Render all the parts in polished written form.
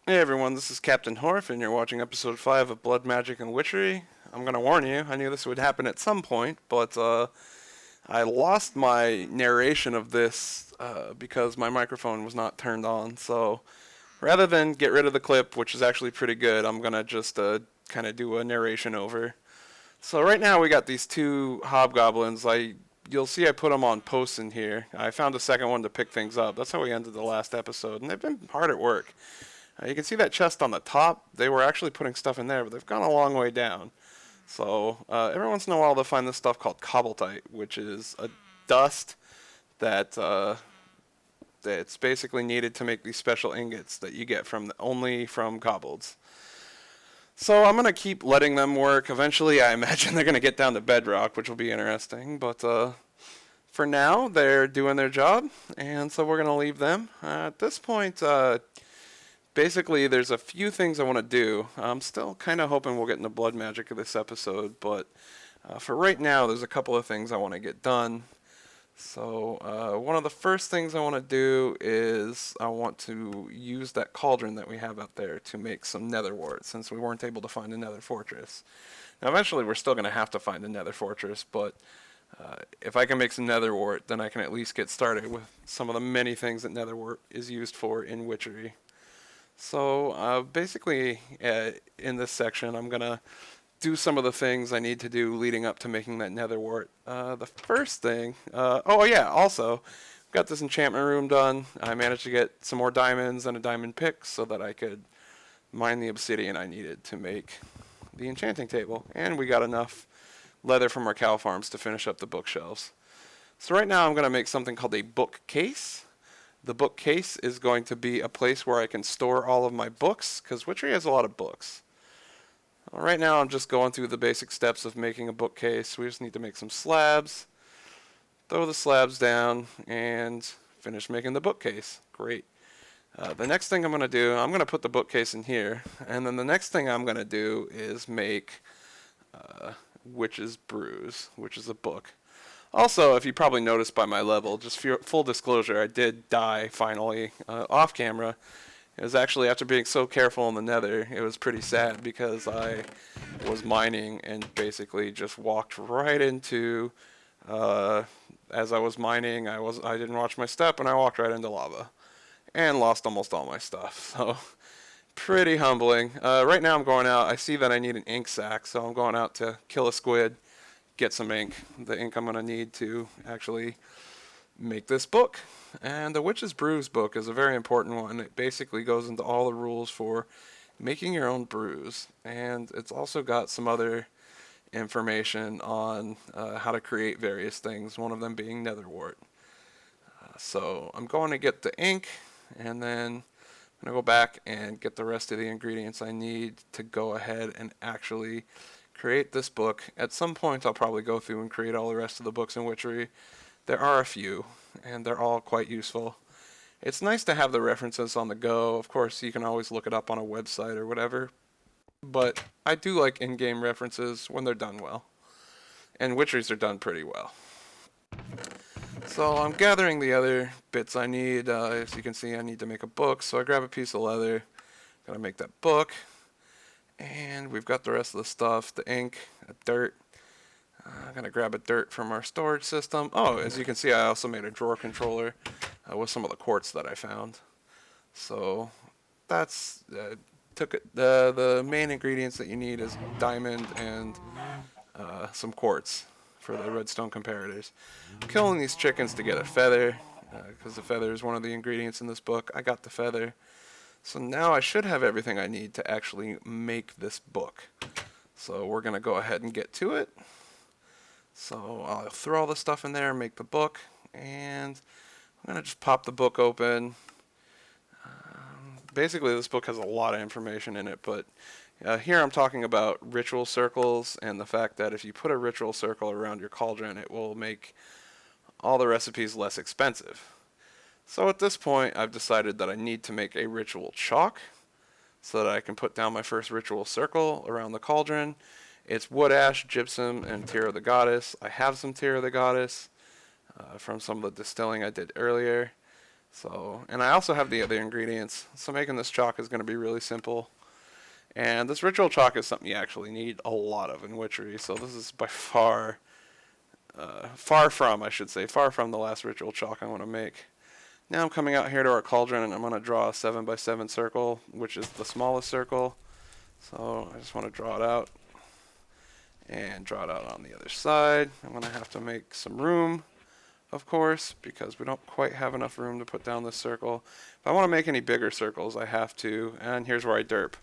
Hey everyone, this is Captain Horf, and you're watching episode 5 of Blood, Magic, and Witchery. I'm gonna warn you, I knew this would happen at some point, but I lost my narration of this because my microphone was not turned on. So rather than get rid of the clip, which is actually pretty good, I'm gonna just kind of do a narration over. So right now we got these two hobgoblins. You'll see I put them on posts in here. I found a second one to pick things up. That's how we ended the last episode, and they've been hard at work. You can see that chest on the top. They were actually putting stuff in there, but they've gone a long way down. So every once in a while they'll find this stuff called cobbletite, which is a dust that's basically needed to make these special ingots that you get only from kobolds. So I'm gonna keep letting them work. Eventually, I imagine they're gonna get down to bedrock, which will be interesting. But for now, they're doing their job, and so we're gonna leave them. At this point, basically, there's a few things I want to do. I'm still kind of hoping we'll get into blood magic of this episode, but for right now, there's a couple of things I want to get done. So one of the first things I want to do is I want to use that cauldron that we have out there to make some nether wart, since we weren't able to find a nether fortress. Now eventually we're still going to have to find a nether fortress, but if I can make some nether wart, then I can at least get started with some of the many things that nether wart is used for in Witchery. So basically in this section I'm going to do some of the things I need to do leading up to making that nether wart. The first thing, oh yeah, also, got this enchantment room done. I managed to get some more diamonds and a diamond pick so that I could mine the obsidian I needed to make the enchanting table. And we got enough leather from our cow farms to finish up the bookshelves. So right now I'm going to make something called a bookcase. The bookcase is going to be a place where I can store all of my books, because Witchery has a lot of books. Right now I'm just going through the basic steps of making a bookcase. We just need to make some slabs, throw the slabs down, and finish making the bookcase. Great. The next thing I'm going to do, I'm going to put the bookcase in here, and then the next thing I'm going to do is make Witch's Brews, which is a book. Also, if you probably noticed by my level, just full disclosure, I did die finally off camera. It was actually, after being so careful in the nether, it was pretty sad because I was mining and basically just walked right into, as I was mining, I didn't watch my step and I walked right into lava and lost almost all my stuff. So pretty humbling. Right now I'm going out, I see that I need an ink sac, so I'm going out to kill a squid, get some ink, the ink I'm going to need to actually make this book. And the Witch's Brews book is a very important one. It basically goes into all the rules for making your own brews, and it's also got some other information on how to create various things, one of them being nether wart. So I'm going to get the ink, and then I'm going to go back and get the rest of the ingredients I need to go ahead and actually create this book. At some point I'll probably go through and create all the rest of the books in Witchery. There are a few, and they're all quite useful. It's nice to have the references on the go. Of course, you can always look it up on a website or whatever, but I do like in-game references when they're done well. And Witcheries are done pretty well. So I'm gathering the other bits I need. As you can see, I need to make a book, so I grab a piece of leather. Gotta make that book. And we've got the rest of the stuff, the ink, dirt. I'm going to grab a dirt from our storage system. Oh, as you can see, I also made a drawer controller with some of the quartz that I found. So that's the main ingredients that you need is diamond and some quartz for the redstone comparators. I'm killing these chickens to get a feather because the feather is one of the ingredients in this book. I got the feather. So now I should have everything I need to actually make this book. So we're going to go ahead and get to it. So I'll throw all the stuff in there, make the book, and I'm going to just pop the book open. Basically, this book has a lot of information in it, but here I'm talking about ritual circles and the fact that if you put a ritual circle around your cauldron, it will make all the recipes less expensive. So at this point, I've decided that I need to make a ritual chalk so that I can put down my first ritual circle around the cauldron. It's wood ash, gypsum, and tear of the goddess. I have some tear of the goddess from some of the distilling I did earlier. So, and I also have the other ingredients. So making this chalk is going to be really simple. And this ritual chalk is something you actually need a lot of in Witchery. So this is by far, far from, I should say, far from the last ritual chalk I want to make. Now I'm coming out here to our cauldron and I'm going to draw a 7 by 7 circle, which is the smallest circle. So I just want to draw it out and draw it out on the other side. I'm going to have to make some room, of course, because we don't quite have enough room to put down this circle. If I want to make any bigger circles, I have to, and here's where I derp.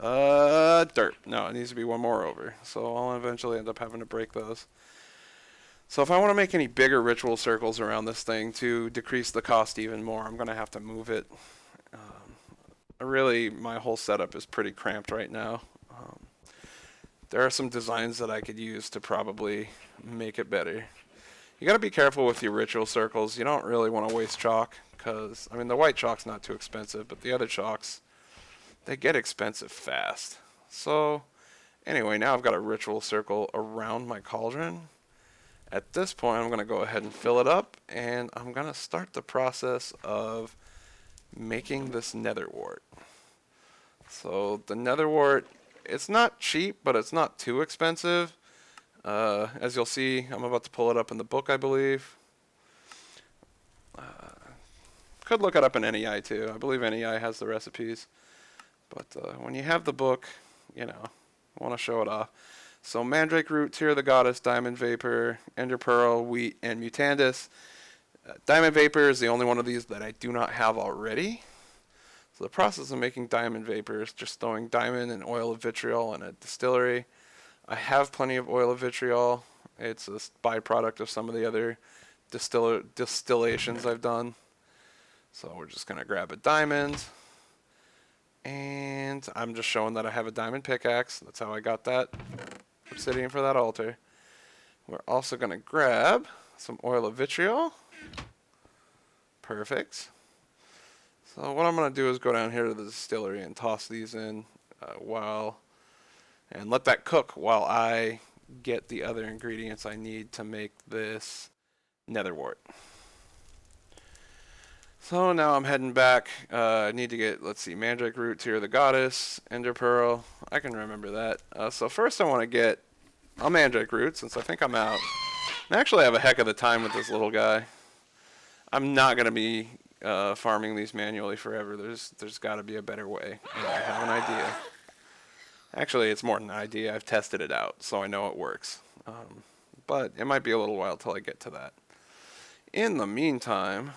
Derp. No, it needs to be one more over. So I'll eventually end up having to break those. So if I want to make any bigger ritual circles around this thing to decrease the cost even more, I'm going to have to move it. Really, my whole setup is pretty cramped right now. There are some designs that I could use to probably make it better. You got to be careful with your ritual circles. You don't really want to waste chalk because, I mean, the white chalk's not too expensive, but the other chalks, they get expensive fast. So, anyway, now I've got a ritual circle around my cauldron. At this point, I'm going to go ahead and fill it up, and I'm going to start the process of making this nether wart. So, the nether wart, it's not cheap, but it's not too expensive. As you'll see, I'm about to pull it up in the book, I believe. Could look it up in NEI too. I believe NEI has the recipes. But when you have the book, you know, I want to show it off. So Mandrake Root, Tear of the Goddess, Diamond Vapor, Ender Pearl, Wheat, and Mutandis. Diamond Vapor is the only one of these that I do not have already. So the process of making Diamond Vapor is just throwing diamond and oil of vitriol in a distillery. I have plenty of oil of vitriol. It's a byproduct of some of the other distillations I've done. So we're just going to grab a diamond. And I'm just showing that I have a diamond pickaxe. That's how I got that obsidian for that altar. We're also going to grab some oil of vitriol. Perfect. So what I'm going to do is go down here to the distillery and toss these in and let that cook while I get the other ingredients I need to make this nether wart. So now I'm heading back. I need to get, let's see, Mandrake Root, Tear of the Goddess, Ender Pearl. I can remember that. So first I want to get a Mandrake Root since I think I'm out. And actually I have a heck of a time with this little guy. I'm not going to be farming these manually forever. There's got to be a better way. And I have an idea. Actually, it's more than an idea. I've tested it out, so I know it works. But it might be a little while till I get to that. In the meantime,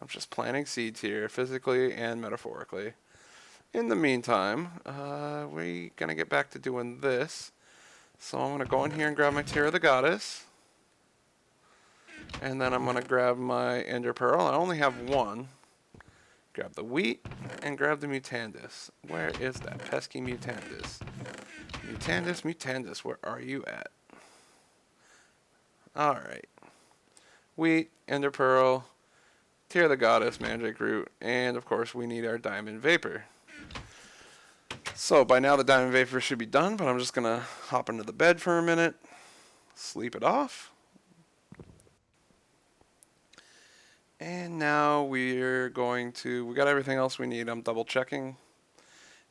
I'm just planting seeds here, physically and metaphorically. In the meantime, we're going to get back to doing this. So I'm going to go in here and grab my Tear of the Goddess. And then I'm going to grab my Ender Pearl. I only have one. Grab the wheat and grab the Mutandis. Where is that pesky Mutandis? Mutandis, Mutandis, where are you at? Alright. Wheat, Ender Pearl, Tear of the Goddess, Mandrake Root, and of course we need our Diamond Vapor. So by now the Diamond Vapor should be done, but I'm just going to hop into the bed for a minute, sleep it off. And now we got everything else we need. I'm double checking.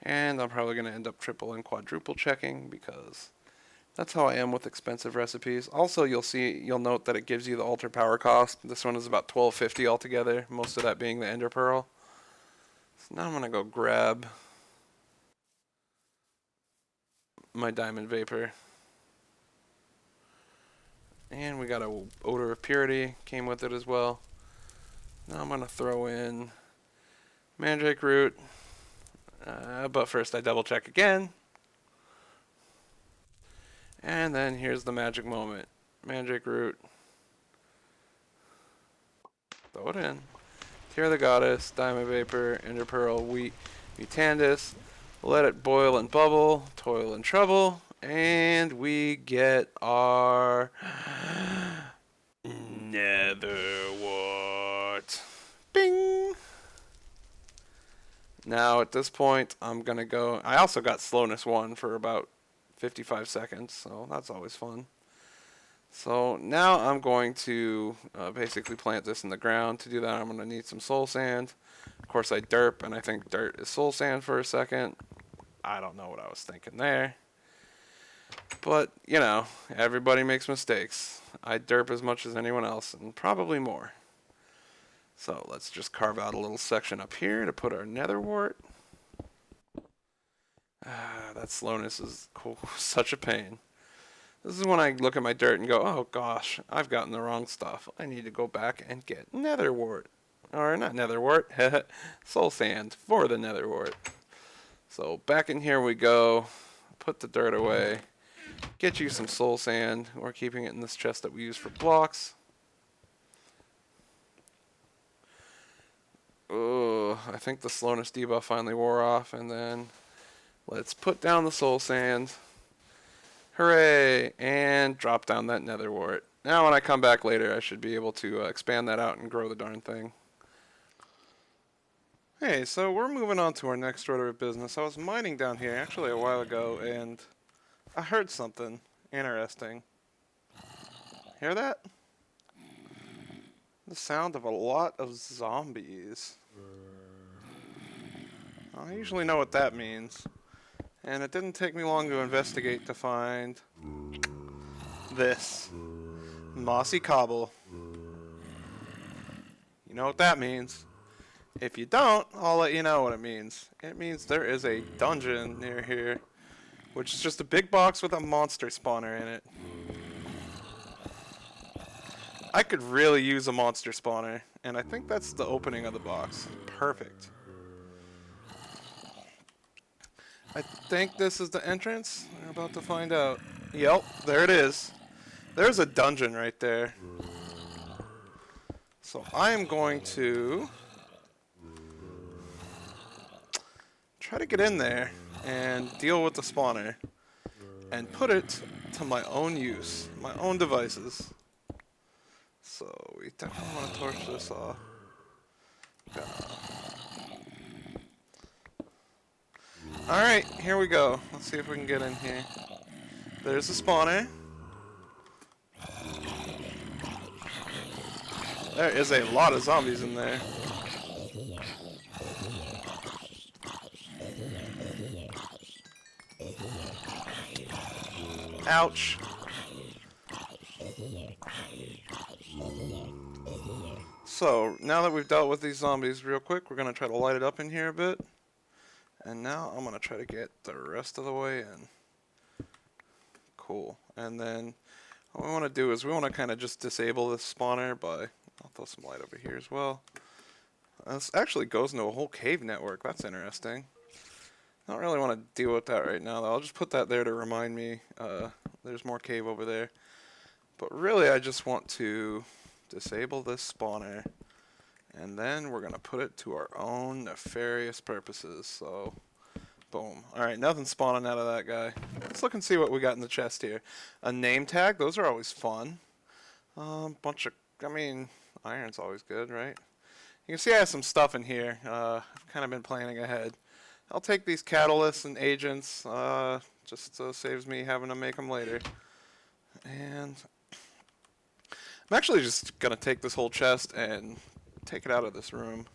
And I'm probably going to end up triple and quadruple checking because that's how I am with expensive recipes. Also, you'll note that it gives you the altar power cost. This one is about $12.50 altogether, most of that being the Ender Pearl. So now I'm going to go grab my Diamond Vapor. And we got a Odor of Purity, came with it as well. Now I'm going to throw in Mandrake Root, but first I double check again. And then here's the magic moment. Mandrake Root, throw it in. Tear of the Goddess, Diamond Vapor, Ender Pearl, Wheat, Mutandis. Let it boil and bubble, toil and trouble, and we get our nether wart. Bing! Now at this point, I'm going to go... I also got slowness 1 for about 55 seconds, so that's always fun. So now I'm going to basically plant this in the ground. To do that, I'm going to need some soul sand. Of course, I derp, and I think dirt is soul sand for a second. I don't know what I was thinking there. But, you know, everybody makes mistakes. I derp as much as anyone else, and probably more. So let's just carve out a little section up here to put our nether wart. That slowness is such a pain. This is when I look at my dirt and go, oh gosh, I've gotten the wrong stuff. I need to go back and get nether wart. Or not nether wart, soul sand for the nether wart. So back in here we go. Put the dirt away. Get you some soul sand. We're keeping it in this chest that we use for blocks. Oh, I think the slowness debuff finally wore off. And then let's put down the soul sand. Hooray! And drop down that nether wart. Now when I come back later, I should be able to expand that out and grow the darn thing. Hey, so we're moving on to our next order of business. I was mining down here actually a while ago, and I heard something interesting. Hear that? The sound of a lot of zombies. I usually know what that means. And it didn't take me long to investigate to find this. Mossy cobble. You know what that means. If you don't, I'll let you know what it means. It means there is a dungeon near here, which is just a big box with a monster spawner in it. I could really use a monster spawner, and I think that's the opening of the box. Perfect. I think this is the entrance. We're about to find out. Yep, there it is. There's a dungeon right there. So I am going to try to get in there and deal with the spawner and put it to my own use, my own devices. So we definitely want to torch this off. Alright, here we go. Let's see if we can get in here. There's the spawner. There is a lot of zombies in there. Ouch. So, now that we've dealt with these zombies real quick, we're going to try to light it up in here a bit. And now I'm going to try to get the rest of the way in. Cool. And then what we want to do is we want to kind of just disable this spawner by... I'll throw some light over here as well. This actually goes into a whole cave network. That's interesting. I don't really want to deal with that right now, though. I'll just put that there to remind me there's more cave over there. But really, I just want to disable this spawner. And then we're going to put it to our own nefarious purposes. So, boom. Alright, nothing spawning out of that guy. Let's look and see what we got in the chest here. A name tag. Those are always fun. Bunch of... I mean, iron's always good, right? You can see I have some stuff in here. I've kind of been planning ahead. I'll take these catalysts and agents, just saves me having to make them later. And I'm actually just going to take this whole chest and take it out of this room.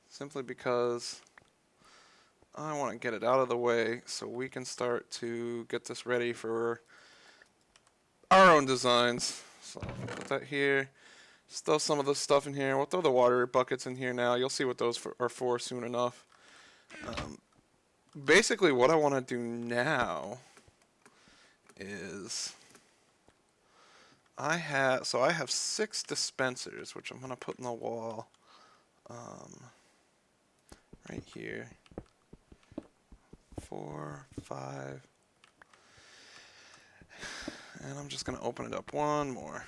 Simply because I want to get it out of the way so we can start to get this ready for our own designs. So I'll put that here. Just throw some of the stuff in here. We'll throw the water buckets in here now. You'll see what those are for soon enough. Basically what I want to do now is I have 6 dispensers, which I'm going to put in the wall right here. 4, 5, and I'm just going to open it up one more.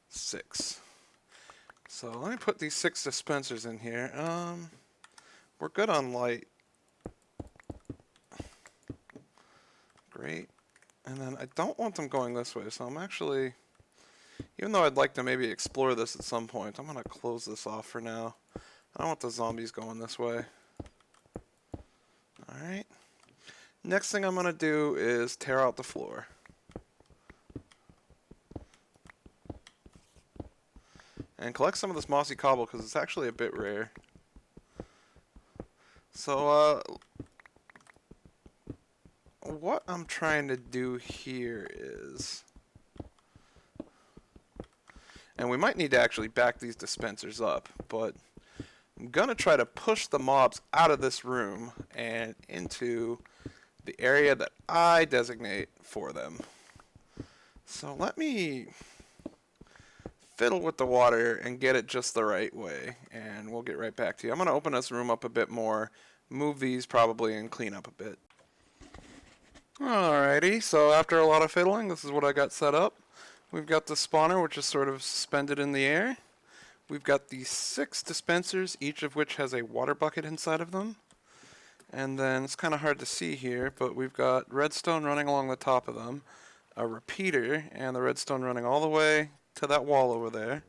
Six. So let me put these 6 dispensers in here. We're good on light. Great. And then I don't want them going this way, so I'm actually, even though I'd like to maybe explore this at some point, I'm going to close this off for now. I don't want the zombies going this way. Alright. Next thing I'm going to do is tear out the floor. And collect some of this mossy cobble because it's actually a bit rare. So, what I'm trying to do here is... And we might need to actually back these dispensers up, but I'm going to try to push the mobs out of this room and into the area that I designate for them. So let me fiddle with the water and get it just the right way, and we'll get right back to you. I'm going to open this room up a bit more, move these probably, and clean up a bit. Alrighty, so after a lot of fiddling, this is what I got set up. We've got the spawner, which is sort of suspended in the air. We've got these 6 dispensers, each of which has a water bucket inside of them. And then, it's kind of hard to see here, but we've got redstone running along the top of them, a repeater, and the redstone running all the way to that wall over there.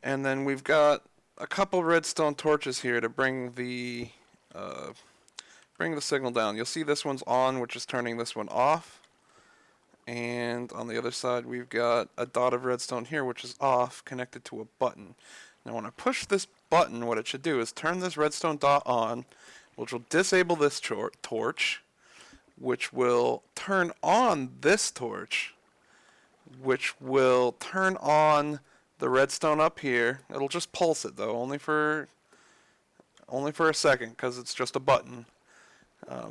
And then we've got a couple redstone torches here to bring the signal down. You'll see this one's on, which is turning this one off. And on the other side, we've got a dot of redstone here, which is off, connected to a button. Now, when I push this button, what it should do is turn this redstone dot on, which will disable this torch, which will turn on this torch, which will turn on the redstone up here. It'll just pulse it, though, only for a second, because it's just a button.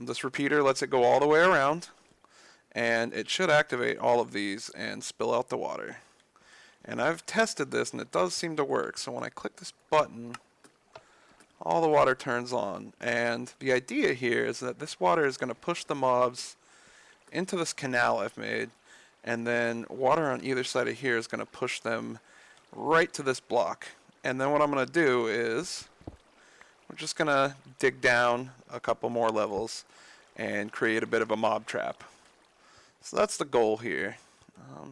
This repeater lets it go all the way around, and it should activate all of these and spill out the water. And I've tested this, and it does seem to work. So when I click this button, all the water turns on. And the idea here is that this water is going to push the mobs into this canal I've made, and then water on either side of here is going to push them right to this block. And then what I'm going to do is we're just going to dig down a couple more levels and create a bit of a mob trap. So that's the goal here.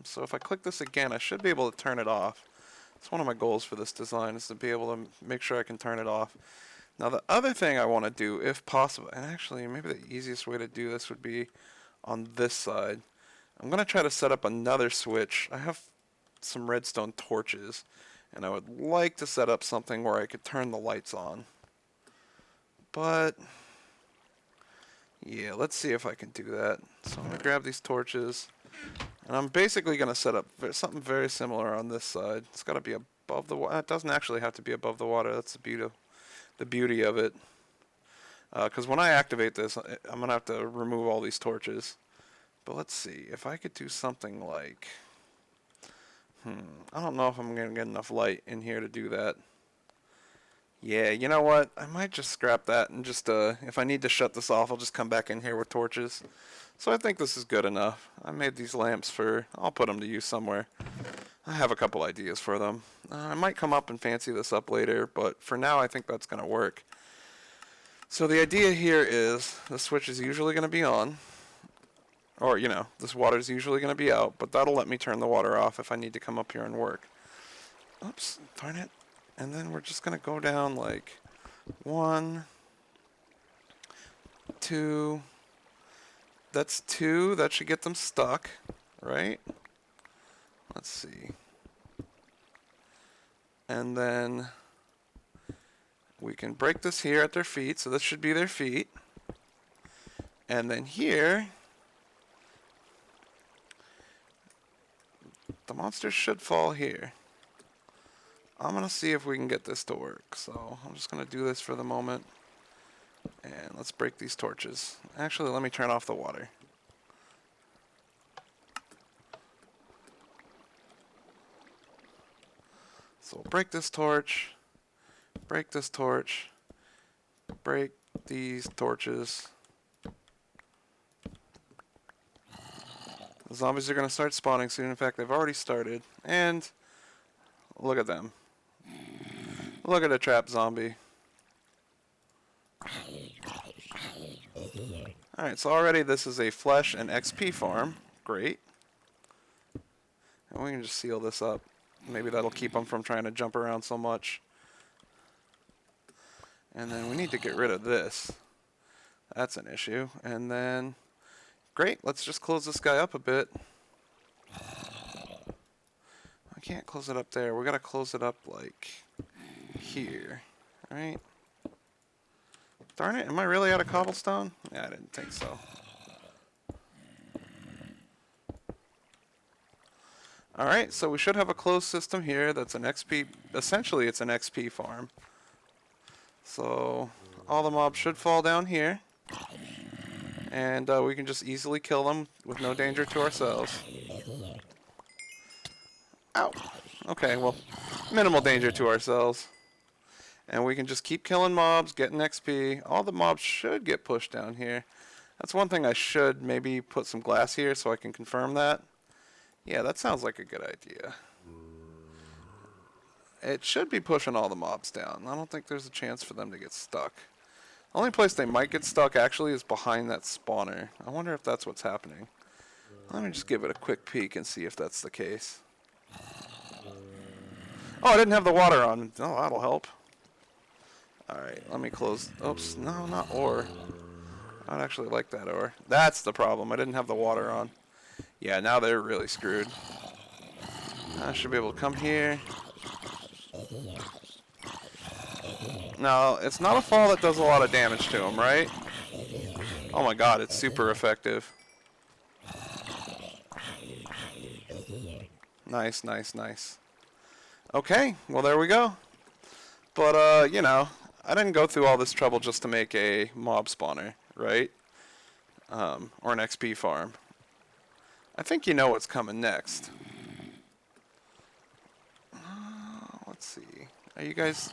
So if I click this again, I should be able to turn it off. It's one of my goals for this design, is to be able to make sure I can turn it off. Now the other thing I want to do, if possible, and actually maybe the easiest way to do this would be on this side. I'm going to try to set up another switch. I have some redstone torches, and I would like to set up something where I could turn the lights on. But yeah, let's see if I can do that. So I'm going to grab these torches, and I'm basically going to set up something very similar on this side. It's got to be above the water. It doesn't actually have to be above the water. That's the beauty of it. Because when I activate this, I'm going to have to remove all these torches. But let's see. If I could do something like... I don't know if I'm going to get enough light in here to do that. Yeah, you know what? I might just scrap that and just, if I need to shut this off, I'll just come back in here with torches. So I think this is good enough. I made these lamps I'll put them to use somewhere. I have a couple ideas for them. I might come up and fancy this up later, but for now I think that's going to work. So the idea here is the switch is usually going to be on. Or, this water is usually going to be out, but that'll let me turn the water off if I need to come up here and work. Oops, darn it. And then we're just going to go down like 1, 2. That's 2. That should get them stuck, right? Let's see. And then we can break this here at their feet. So this should be their feet. And then here, the monsters should fall here. I'm going to see if we can get this to work. So I'm just going to do this for the moment. And let's break these torches. Actually, let me turn off the water. So we'll break this torch. Break this torch. Break these torches. The zombies are going to start spawning soon. In fact, they've already started. And look at them. Look at a trap zombie. Alright, so already this is a flesh and XP farm. Great. And we can just seal this up. Maybe that'll keep them from trying to jump around so much. And then we need to get rid of this. That's an issue. And then, great, let's just close this guy up a bit. I can't close it up there. We gotta close it up like here. Alright. Darn it, am I really out of cobblestone? Yeah, I didn't think so. Alright, so we should have a closed system here that's an XP, essentially it's an XP farm. So, all the mobs should fall down here. And we can just easily kill them with no danger to ourselves. Ow! Okay, well, minimal danger to ourselves. And we can just keep killing mobs, getting XP. All the mobs should get pushed down here. That's one thing I should maybe put some glass here so I can confirm that. Yeah, that sounds like a good idea. It should be pushing all the mobs down. I don't think there's a chance for them to get stuck. The only place they might get stuck actually is behind that spawner. I wonder if that's what's happening. Let me just give it a quick peek and see if that's the case. Oh, I didn't have the water on. Oh, that'll help. Alright, let me close. Oops, no, not ore. I'd actually like that ore. That's the problem. I didn't have the water on. Yeah, now they're really screwed. I should be able to come here. No, it's not a fall that does a lot of damage to them, right? Oh my god, it's super effective. Nice, nice, nice. Okay, well there we go. But, you know, I didn't go through all this trouble just to make a mob spawner, right? Or an XP farm. I think you know what's coming next. Let's see. Are you guys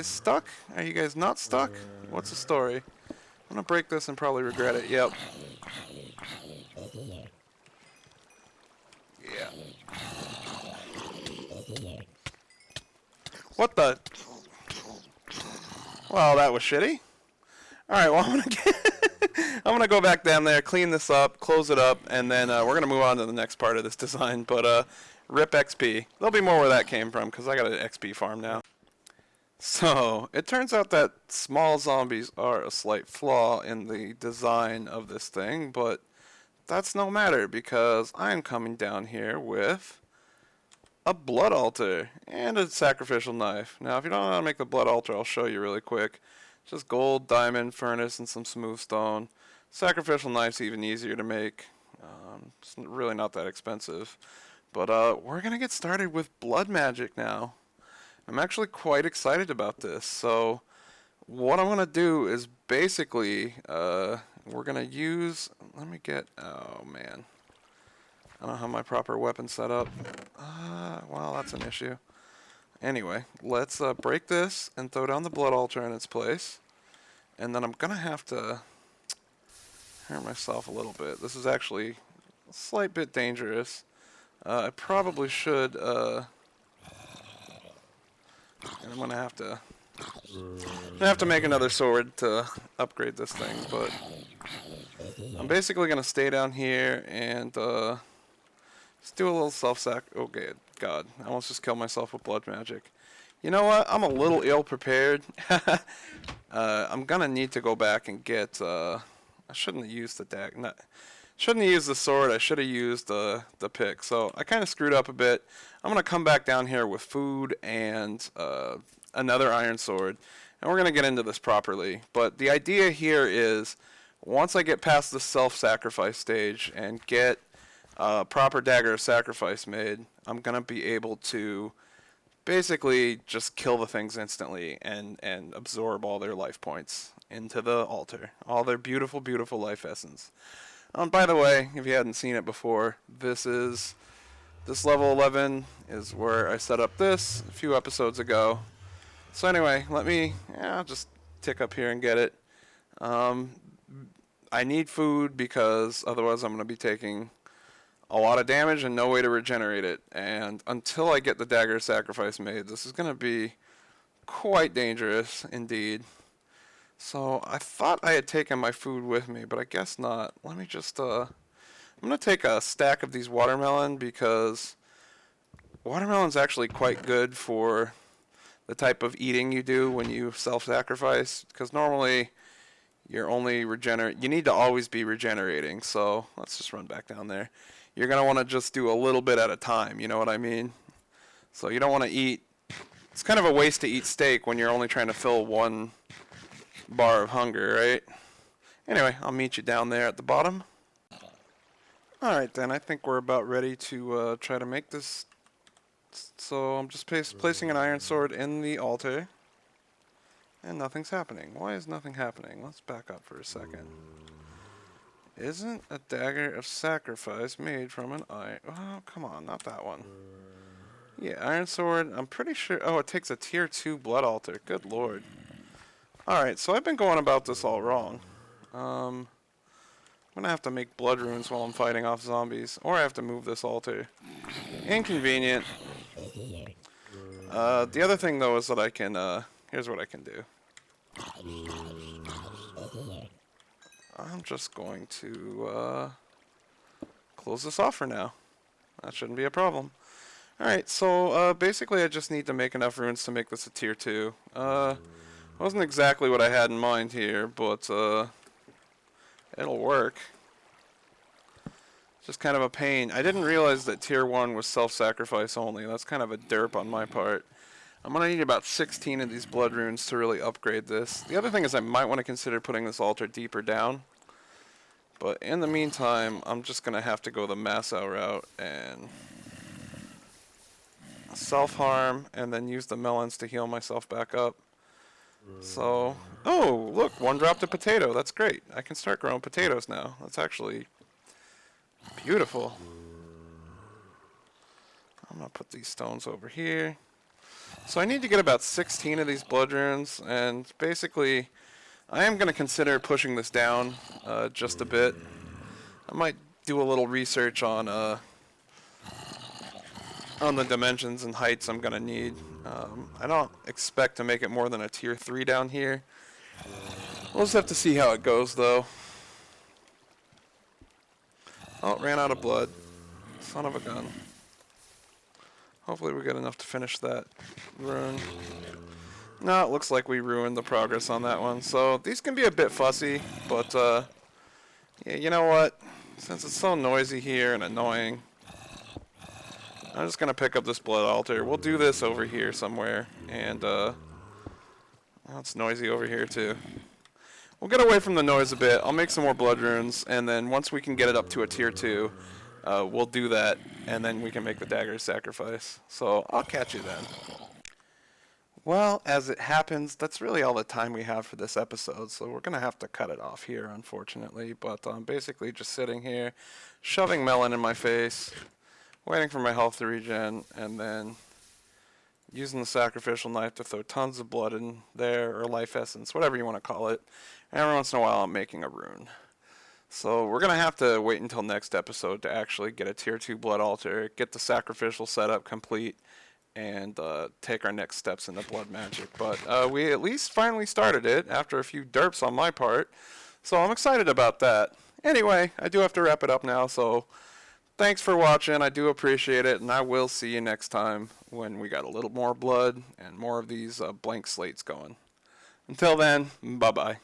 stuck? Are you guys not stuck? What's the story? I'm gonna break this and probably regret it. Yep. Yeah. What the? Well, that was shitty. Alright, well I'm gonna go back down there, clean this up, close it up, and then we're gonna move on to the next part of this design. But rip XP. There'll be more where that came from because I got an XP farm now. So it turns out that small zombies are a slight flaw in the design of this thing, but that's no matter because I'm coming down here with a blood altar and a sacrificial knife. Now, if you don't know how to make the blood altar, I'll show you really quick. Just gold, diamond, furnace, and some smooth stone. Sacrificial knife's even easier to make. It's really not that expensive. But we're going to get started with blood magic now. I'm actually quite excited about this. So what I'm going to do is basically we're going to use... Let me get... Oh, man. I don't have my proper weapon set up. Well, that's an issue. Anyway, let's break this and throw down the blood altar in its place. And then I'm going to have to hurt myself a little bit. This is actually a slight bit dangerous. I probably should... and I'm going to have to make another sword to upgrade this thing. But I'm basically going to stay down here and... Let's do a little self-sac... Okay, God. I almost just killed myself with blood magic. You know what? I'm a little ill-prepared. I'm gonna need to go back and get... I shouldn't have used the dagger. Shouldn't have used the sword. I should have used the pick. So I kind of screwed up a bit. I'm gonna come back down here with food and another iron sword. And we're gonna get into this properly. But the idea here is... Once I get past the self-sacrifice stage and get... proper dagger of sacrifice made, I'm gonna be able to basically just kill the things instantly and absorb all their life points into the altar, all their beautiful, beautiful life essence. By the way, if you hadn't seen it before, this level 11 is where I set up this a few episodes ago. So anyway, I'll just tick up here and get it. I need food because otherwise I'm gonna be taking a lot of damage and no way to regenerate it. And until I get the dagger sacrifice made, this is going to be quite dangerous indeed. So I thought I had taken my food with me, but I guess not. Let me just, I'm going to take a stack of these watermelon because watermelon's actually quite good for the type of eating you do when you self-sacrifice, because normally you're only you need to always be regenerating. So let's just run back down there. You're going to want to just do a little bit at a time, you know what I mean? So you don't want to eat, it's kind of a waste to eat steak when you're only trying to fill one bar of hunger, right? Anyway, I'll meet you down there at the bottom. Alright then, I think we're about ready to try to make this. So I'm just placing an iron sword in the altar. And nothing's happening. Why is nothing happening? Let's back up for a second. Isn't a dagger of sacrifice made from an iron... Oh, come on, not that one. Yeah, iron sword, I'm pretty sure... Oh, it takes a tier 2 blood altar. Good lord. Alright, so I've been going about this all wrong. I'm gonna have to make blood runes while I'm fighting off zombies. Or I have to move this altar. Inconvenient. The other thing, though, is that I can... here's what I can do. I'm just going to close this off for now. That shouldn't be a problem. Alright, so basically I just need to make enough runes to make this a tier 2. Wasn't exactly what I had in mind here, but it'll work. Just kind of a pain. I didn't realize that tier 1 was self-sacrifice only. That's kind of a derp on my part. I'm going to need about 16 of these blood runes to really upgrade this. The other thing is I might want to consider putting this altar deeper down. But in the meantime, I'm just going to have to go the Masso route and self-harm and then use the melons to heal myself back up. So, oh, look, one dropped a potato. That's great. I can start growing potatoes now. That's actually beautiful. I'm going to put these stones over here. So I need to get about 16 of these blood runes, and basically I am going to consider pushing this down just a bit. I might do a little research on the dimensions and heights I'm going to need. I don't expect to make it more than a tier 3 down here. We'll just have to see how it goes, though. Oh, ran out of blood. Son of a gun. Hopefully we get enough to finish that rune. No, it looks like we ruined the progress on that one. So these can be a bit fussy, but yeah, you know what? Since it's so noisy here and annoying, I'm just gonna pick up this blood altar. We'll do this over here somewhere, and well, it's noisy over here too. We'll get away from the noise a bit. I'll make some more blood runes, and then once we can get it up to a tier 2, we'll do that, and then we can make the dagger sacrifice. So I'll catch you then. Well, as it happens, that's really all the time we have for this episode, so we're going to have to cut it off here, unfortunately. But I'm basically just sitting here, shoving melon in my face, waiting for my health to regen, and then using the sacrificial knife to throw tons of blood in there, or life essence, whatever you want to call it. And every once in a while I'm making a rune. So we're going to have to wait until next episode to actually get a tier 2 blood altar, get the sacrificial setup complete, and take our next steps into blood magic. But we at least finally started it after a few derps on my part, so I'm excited about that. Anyway, I do have to wrap it up now, so thanks for watching. I do appreciate it, and I will see you next time when we got a little more blood and more of these blank slates going. Until then, bye-bye.